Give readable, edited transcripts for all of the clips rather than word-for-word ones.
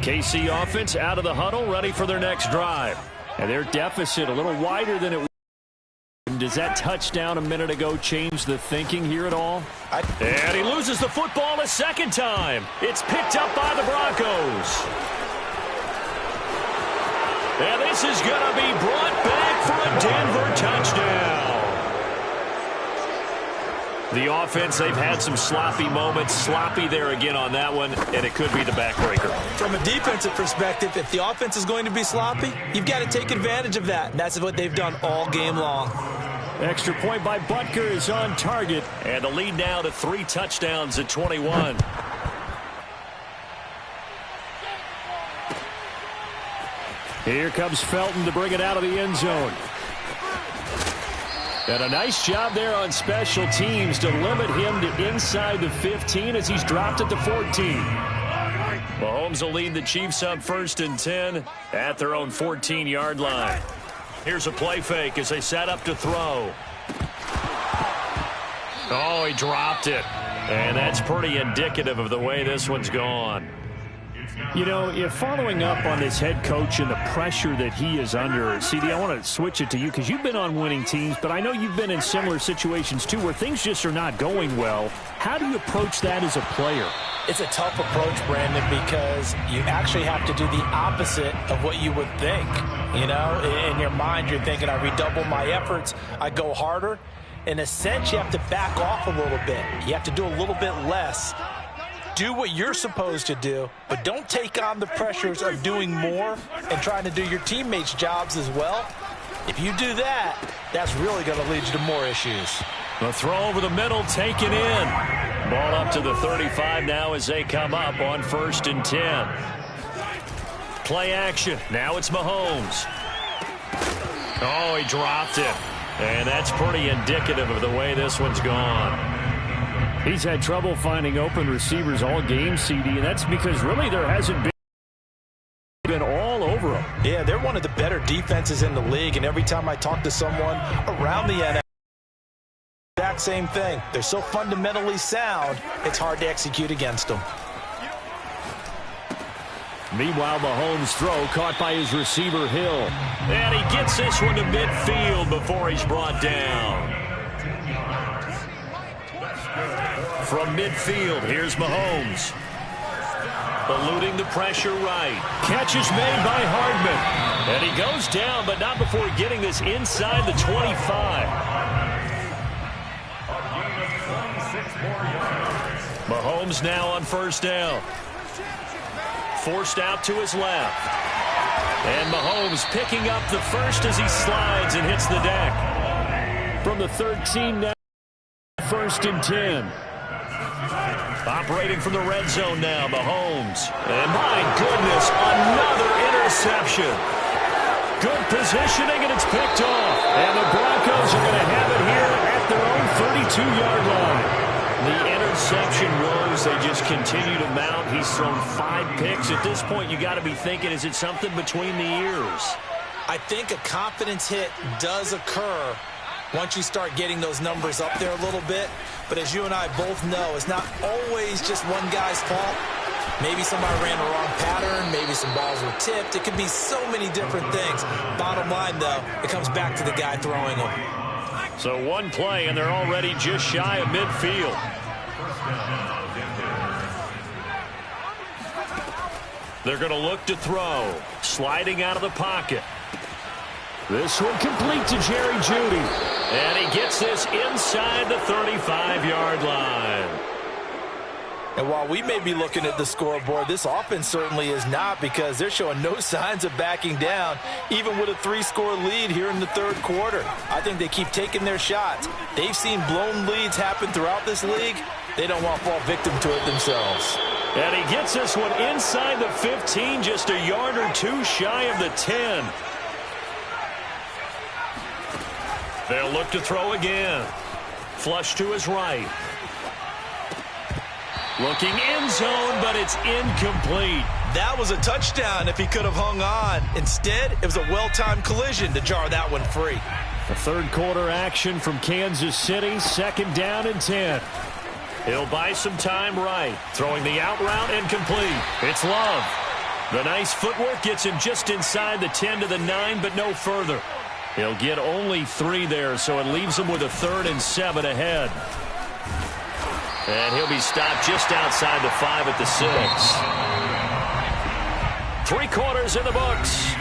KC offense out of the huddle, ready for their next drive. And their deficit a little wider than it was. Does that touchdown a minute ago change the thinking here at all? And he loses the football a second time. It's picked up by the Broncos. And this is going to be brought back for a Denver touchdown. The offense, they've had some sloppy moments. Sloppy there again on that one, and it could be the backbreaker. From a defensive perspective, if the offense is going to be sloppy, you've got to take advantage of that. And that's what they've done all game long. Extra point by Butker is on target. And the lead now to 3 touchdowns at 21. Here comes Felton to bring it out of the end zone. And a nice job there on special teams to limit him to inside the 15 as he's dropped it to 14. Mahomes will lead the Chiefs up 1st and 10 at their own 14-yard line. Here's a play fake as they set up to throw. Oh, he dropped it. And that's pretty indicative of the way this one's gone. You know, if following up on this head coach and the pressure that he is under, CD, I want to switch it to you because you've been on winning teams, but I know you've been in similar situations too where things just are not going well. How do you approach that as a player? It's a tough approach, Brandon, because you actually have to do the opposite of what you would think. You know, in your mind, you're thinking, I redouble my efforts, I go harder. In a sense, you have to back off a little bit. You have to do a little bit less. Do what you're supposed to do, but don't take on the pressures of doing more and trying to do your teammates' jobs as well. If you do that, that's really going to lead you to more issues. The throw over the middle taken in. Ball up to the 35 now as they come up on 1st and 10. Play action. Now it's Mahomes. Oh, he dropped it. And that's pretty indicative of the way this one's gone. He's had trouble finding open receivers all game, CD, and that's because really there hasn't been all over him. Yeah, they're one of the better defenses in the league, and every time I talk to someone around the NFL, exact same thing. They're so fundamentally sound, it's hard to execute against them. Meanwhile, Mahomes' throw caught by his receiver, Hill. And he gets this one to midfield before he's brought down. From midfield, here's Mahomes. Eluding the pressure right. Catch is made by Hardman. And he goes down, but not before getting this inside the 25. Mahomes now on 1st down. Forced out to his left. And Mahomes picking up the first as he slides and hits the deck. From the 13 now, 1st and 10. Operating from the red zone now, Mahomes. And my goodness, another interception. Good positioning, and it's picked off. And the Broncos are going to have it here at their own 32-yard line. The interception woes, they just continue to mount. He's thrown 5 picks. At this point, you got to be thinking, is it something between the ears? I think a confidence hit does occur once you start getting those numbers up there a little bit. But as you and I both know, it's not always just one guy's fault. Maybe somebody ran the wrong pattern. Maybe some balls were tipped. It could be so many different things. Bottom line, though, it comes back to the guy throwing them. So one play, and they're already just shy of midfield. They're going to look to throw. Sliding out of the pocket. This one complete to Jerry Jeudy. And he gets this inside the 35-yard line. And while we may be looking at the scoreboard, this offense certainly is not, because they're showing no signs of backing down, even with a 3-score lead here in the 3rd quarter. I think they keep taking their shots. They've seen blown leads happen throughout this league. They don't want to fall victim to it themselves. And he gets this one inside the 15, just a yard or 2 shy of the 10. They'll look to throw again. Flush to his right. Looking end zone, but it's incomplete. That was a touchdown if he could have hung on. Instead, it was a well-timed collision to jar that one free. The 3rd quarter action from Kansas City, 2nd down and 10. He'll buy some time right. Throwing the out route incomplete. It's Love. The nice footwork gets him just inside the 10 to the 9, but no further. He'll get only 3 there, so it leaves him with a 3rd and 7 ahead. And he'll be stopped just outside the 5 at the 6. 3 quarters in the books.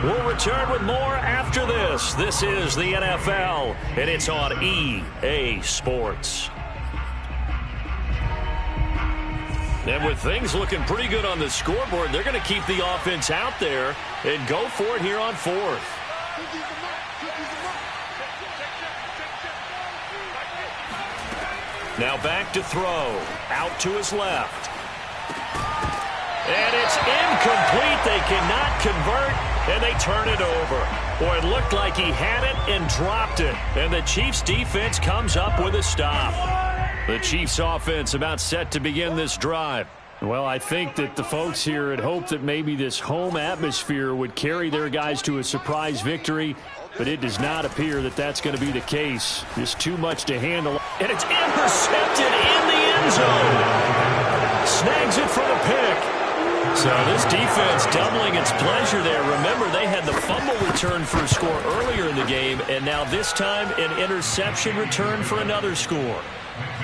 We'll return with more after this. This is the NFL, and it's on EA Sports. And with things looking pretty good on the scoreboard, they're going to keep the offense out there and go for it here on 4th. Now back to throw. Out to his left. And it's incomplete. They cannot convert, and they turn it over. Boy, it looked like he had it and dropped it. And the Chiefs' defense comes up with a stop. The Chiefs' offense about set to begin this drive. Well, I think that the folks here had hoped that maybe this home atmosphere would carry their guys to a surprise victory, but it does not appear that that's going to be the case. Just too much to handle. And it's intercepted in the end zone. Snags it for the pick. So this defense doubling its pleasure there. Remember, they had the fumble return for a score earlier in the game, and now this time an interception return for another score.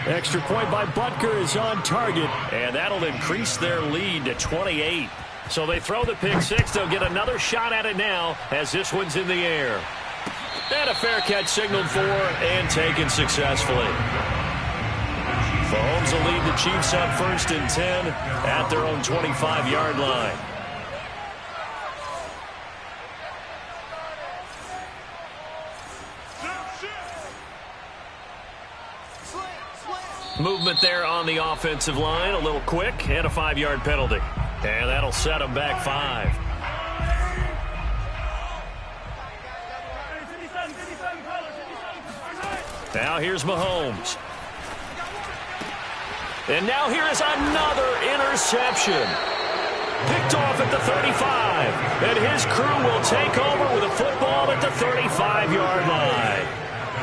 Extra point by Butker is on target, and that'll increase their lead to 28. So they throw the pick 6. They'll get another shot at it now as this one's in the air. And a fair catch signaled for and taken successfully. Mahomes will lead the Chiefs on 1st and 10 at their own 25-yard line. Movement there on the offensive line, a little quick, and a 5-yard penalty. And that'll set them back 5. Now here's Mahomes. And now here is another interception. Picked off at the 35. And his crew will take over with a football at the 35-yard line.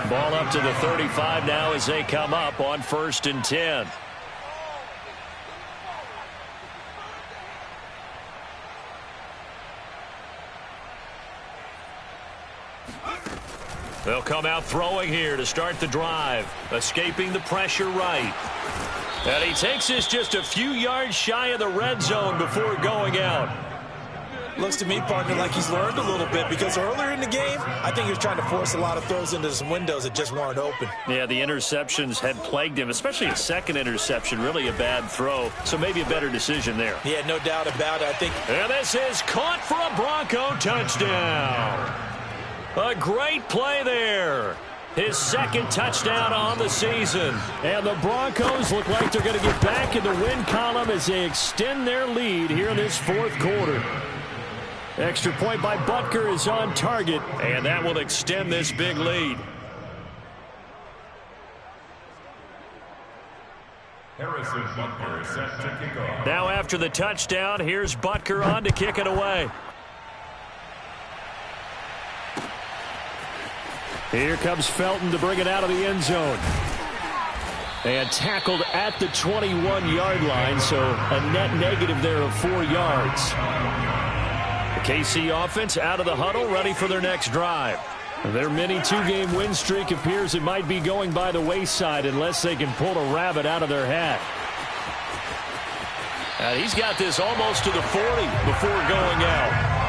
Ball up to the 35 now as they come up on 1st and 10. They'll come out throwing here to start the drive, escaping the pressure right. And he takes this just a few yards shy of the red zone before going out. Looks to me, partner, like he's learned a little bit, because earlier in the game, I think he was trying to force a lot of throws into some windows that just weren't open. Yeah, the interceptions had plagued him, especially a second interception, really a bad throw. So maybe a better decision there. Yeah, no doubt about it, I think. And this is caught for a Bronco touchdown. A great play there. His 2nd touchdown on the season. And the Broncos look like they're going to get back in the win column as they extend their lead here in this 4th quarter. Extra point by Butker is on target, and that will extend this big lead. Harrison Butker set to kick off. Now after the touchdown, here's Butker on to kick it away. Here comes Felton to bring it out of the end zone. And tackled at the 21-yard line, so a net negative there of 4 yards. The KC offense out of the huddle, ready for their next drive. Their mini 2-game win streak appears it might be going by the wayside unless they can pull a rabbit out of their hat. And he's got this almost to the 40 before going out.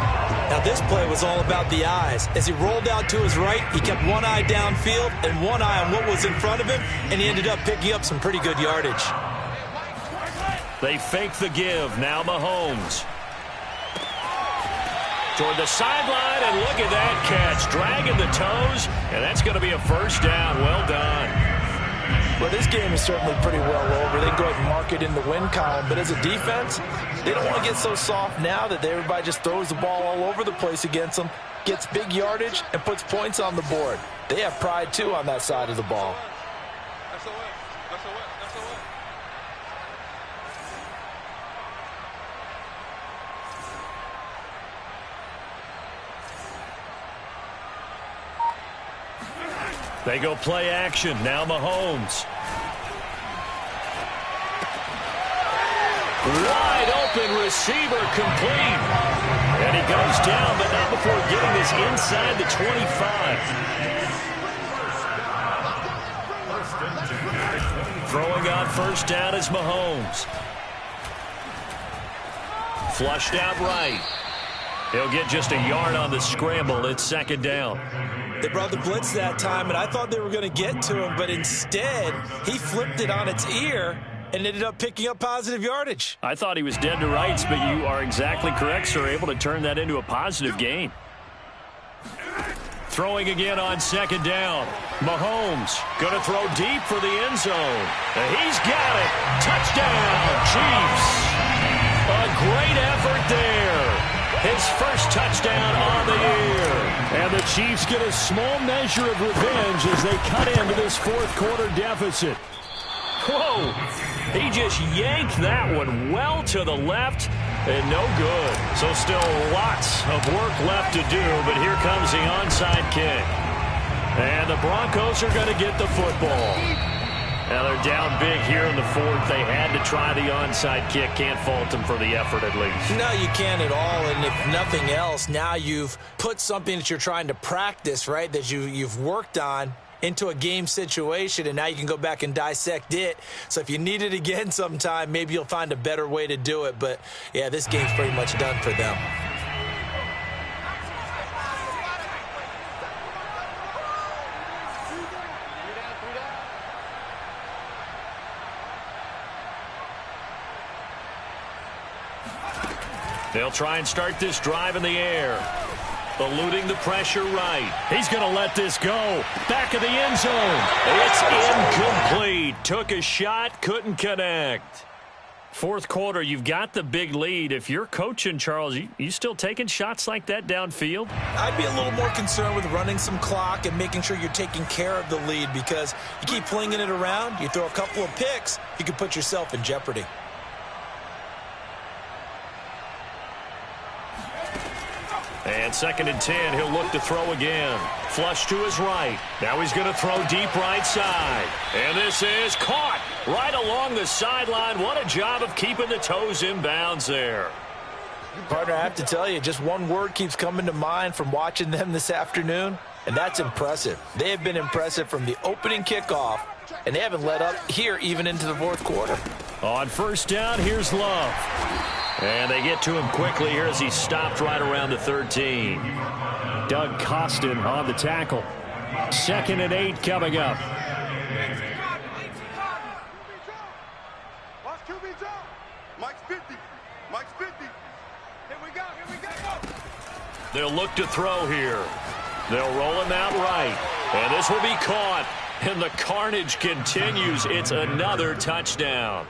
Now this play was all about the eyes. As he rolled out to his right, he kept one eye downfield and one eye on what was in front of him, and he ended up picking up some pretty good yardage. They fake the give. Now Mahomes. Toward the sideline, and look at that catch. Dragging the toes, and that's going to be a 1st down. Well done. Well, this game is certainly pretty well over. They can go ahead and mark it in the win column. But as a defense, they don't want to get so soft now that everybody just throws the ball all over the place against them, gets big yardage, and puts points on the board. They have pride, too, on that side of the ball. They go play action. Now Mahomes. Wide open receiver complete. And he goes down, but not before getting this inside the 25. Throwing on first down is Mahomes. Flushed out right. He'll get just a yard on the scramble. It's second down. They brought the blitz that time, and I thought they were going to get to him, but instead he flipped it on its ear and ended up picking up positive yardage. I thought he was dead to rights, but you are exactly correct, sir. Able to turn that into a positive gain. Throwing again on second down. Mahomes going to throw deep for the end zone. He's got it. Touchdown, Chiefs. A great effort there. His first touchdown on the year. And the Chiefs get a small measure of revenge as they cut into this fourth quarter deficit. Whoa. He just yanked that one well to the left and no good. So still lots of work left to do, but here comes the onside kick. And the Broncos are going to get the football. Now they're down big here in the fourth. They had to try the onside kick. Can't fault them for the effort at least. No, you can't at all. And if nothing else, now you've put something that you're trying to practice, right, that you've worked on into a game situation, and now you can go back and dissect it. So if you need it again sometime, maybe you'll find a better way to do it. But, yeah, this game's pretty much done for them. They'll try and start this drive in the air. Eluding the pressure right. He's going to let this go. Back of the end zone. It's incomplete. Took a shot, couldn't connect. Fourth quarter, you've got the big lead. If you're coaching, Charles, you still taking shots like that downfield? I'd be a little more concerned with running some clock and making sure you're taking care of the lead, because you keep flinging it around, you throw a couple of picks, you could put yourself in jeopardy. And second and 10, he'll look to throw again. Flush to his right. Now he's going to throw deep right side. And this is caught right along the sideline. What a job of keeping the toes in bounds there. Partner, I have to tell you, just one word keeps coming to mind from watching them this afternoon, and that's impressive. They have been impressive from the opening kickoff, and they haven't let up here even into the fourth quarter. On first down, here's Love. And they get to him quickly here as he stopped right around the 13. Doug Costin on the tackle. 2nd and 8 coming up. Mike's 50. Mike's 50. Here we go. They'll look to throw here. They'll roll him out right. And this will be caught. And the carnage continues. It's another touchdown.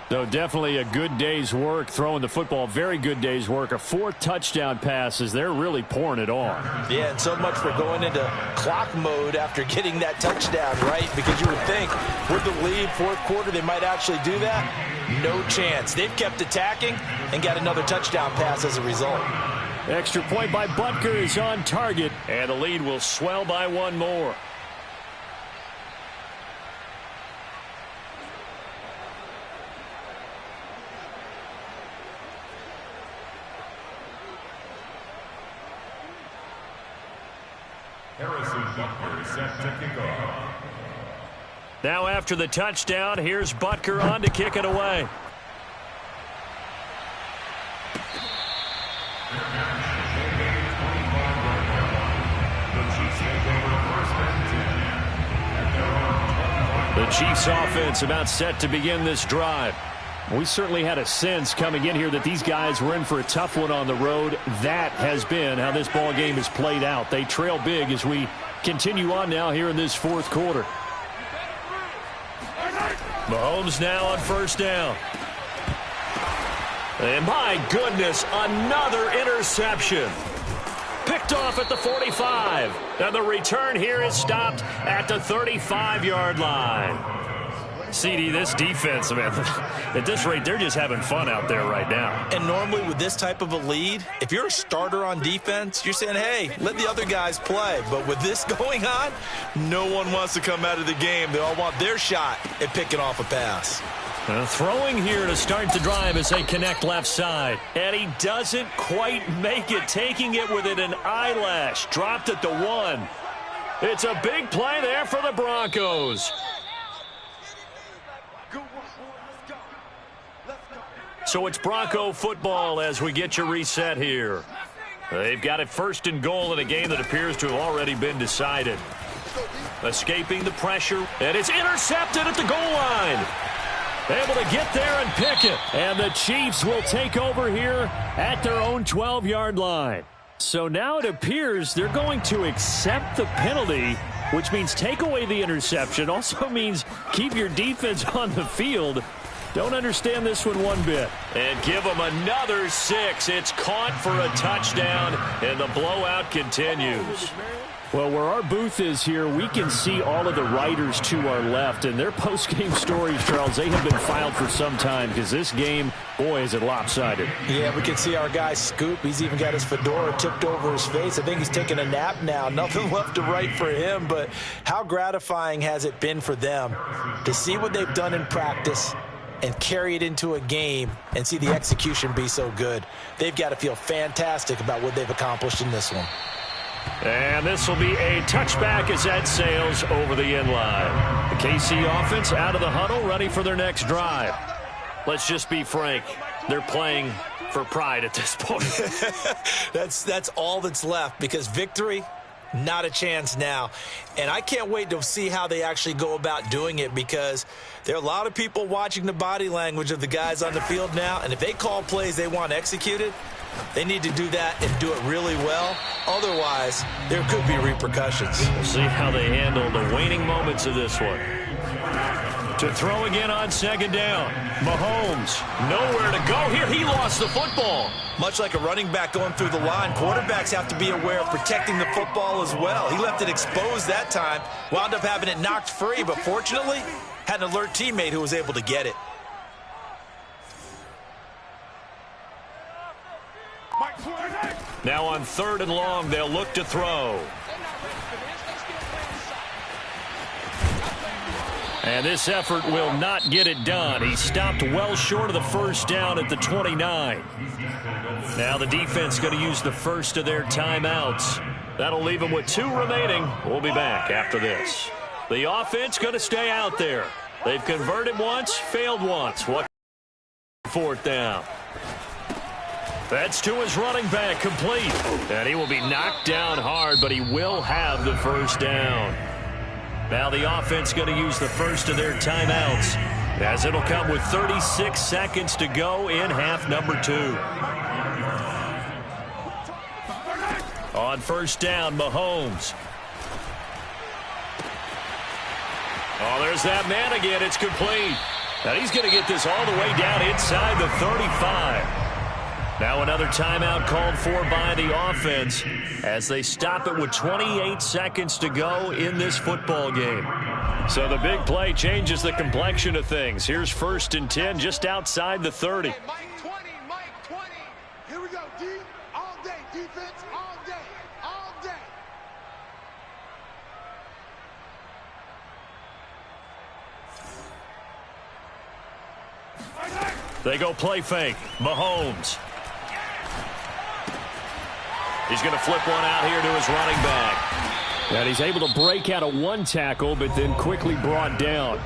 So definitely a good day's work throwing the football. Very good day's work. A 4th touchdown pass as they're really pouring it on. Yeah, and so much for going into clock mode after getting that touchdown, right? Because you would think with the lead, fourth quarter, they might actually do that. No chance. They've kept attacking and got another touchdown pass as a result. Extra point by Butker is on target. And the lead will swell by one more. Set to kick off. Now after the touchdown, here's Butker on to kick it away. The Chiefs offense about set to begin this drive. We certainly had a sense coming in here that these guys were in for a tough one on the road. That has been how this ball game has played out. They trail big as we continue on now here in this fourth quarter. Mahomes now on first down. And my goodness, another interception. Picked off at the 45. And the return here is stopped at the 35-yard line. CD, this defense, man, at this rate, they're just having fun out there right now. And normally with this type of a lead, if you're a starter on defense, you're saying, hey, let the other guys play. But with this going on, no one wants to come out of the game. They all want their shot at picking off a pass. Throwing here to start the drive as they connect left side. And he doesn't quite make it, taking it within an eyelash. Dropped at the 1. It's a big play there for the Broncos. So it's Bronco football as we get you reset here. They've got it 1st and goal in a game that appears to have already been decided. Escaping the pressure, and it's intercepted at the goal line. Able to get there and pick it. And the Chiefs will take over here at their own 12-yard line. So now it appears they're going to accept the penalty, which means take away the interception. Also means keep your defense on the field. Don't understand this one bit. And give them another 6. It's caught for a touchdown, and the blowout continues. Well, where our booth is here, we can see all of the writers to our left. And their post-game stories, Charles, they have been filed for some time because this game, boy, is it lopsided. Yeah, we can see our guy Scoop. He's even got his fedora tipped over his face. I think he's taking a nap now. Nothing left to write for him. But how gratifying has it been for them to see what they've done in practice and carry it into a game and see the execution be so good? They've got to feel fantastic about what they've accomplished in this one. And this will be a touchback as that sails over the end line. The KC offense out of the huddle, ready for their next drive. Let's just be frank. They're playing for pride at this point. That's all that's left, because victory, not a chance now. And I can't wait to see how they actually go about doing it, because there are a lot of people watching the body language of the guys on the field now. And if they call plays they want executed, they need to do that and do it really well. Otherwise, there could be repercussions. We'll see how they handle the waning moments of this one. To throw again on 2nd down. Mahomes, nowhere to go here. He lost the football. Much like a running back going through the line, quarterbacks have to be aware of protecting the football as well. He left it exposed that time, wound up having it knocked free, but fortunately, had an alert teammate who was able to get it. Now on 3rd and long, they'll look to throw. And this effort will not get it done. He stopped well short of the 1st down at the 29. Now the defense going to use the first of their timeouts. That'll leave them with 2 remaining. We'll be back after this. The offense going to stay out there. They've converted once, failed once. What 4th down? That's to his running back, complete. And he will be knocked down hard, but he will have the 1st down. Now the offense going to use the first of their timeouts, as it'll come with 36 seconds to go in half number 2. On 1st down, Mahomes. Oh, there's that man again. It's complete. And he's going to get this all the way down inside the 35. Now another timeout called for by the offense as they stop it with 28 seconds to go in this football game. So the big play changes the complexion of things. Here's 1st and 10 just outside the 30. Mike 20, Mike 20. Here we go, D. All day, defense, all day, all day. They go play fake. Mahomes. He's going to flip one out here to his running back. And he's able to break out of 1 tackle, but then quickly brought down.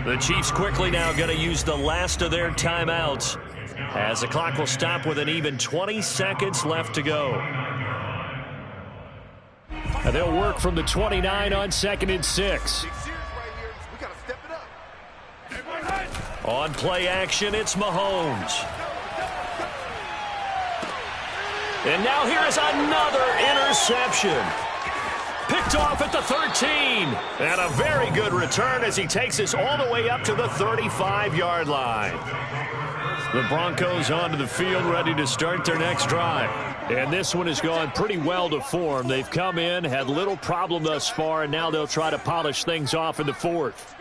The Chiefs quickly now going to use the last of their timeouts, as the clock will stop with an even 20 seconds left to go. And they'll work from the 29 on 2nd and 6. On play action, it's Mahomes. And now here is another interception. Picked off at the 13. And a very good return as he takes us all the way up to the 35-yard line. The Broncos onto the field, ready to start their next drive. And this one has gone pretty well to form. They've come in, had little problem thus far, and now they'll try to polish things off in the 4th.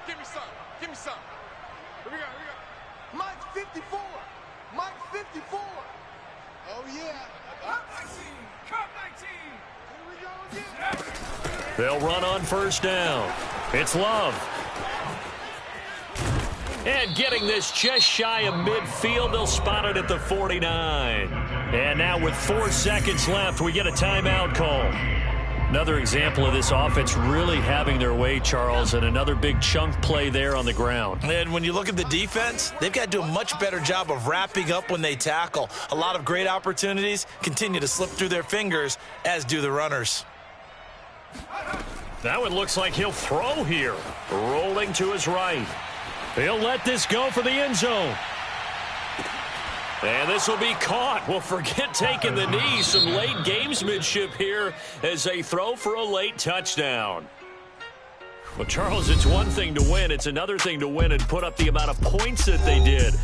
Give me some. Give me some. Here we go. Mike 54. Mike 54. Oh, yeah. Cup 19. Cup 19. Here we go again. They'll run on 1st down. It's Love. And getting this just shy of midfield, they'll spot it at the 49. And now with 4 seconds left, we get a timeout call. Another example of this offense really having their way, Charles, and another big chunk play there on the ground. And when you look at the defense, they've got to do a much better job of wrapping up when they tackle. A lot of great opportunities continue to slip through their fingers, as do the runners. Now it looks like he'll throw here. Rolling to his right. He'll let this go for the end zone. And this will be caught. Well, forget taking the knee. Some late gamesmanship here as they throw for a late touchdown. Well, Charles, it's one thing to win. It's another thing to win and put up the amount of points that they did.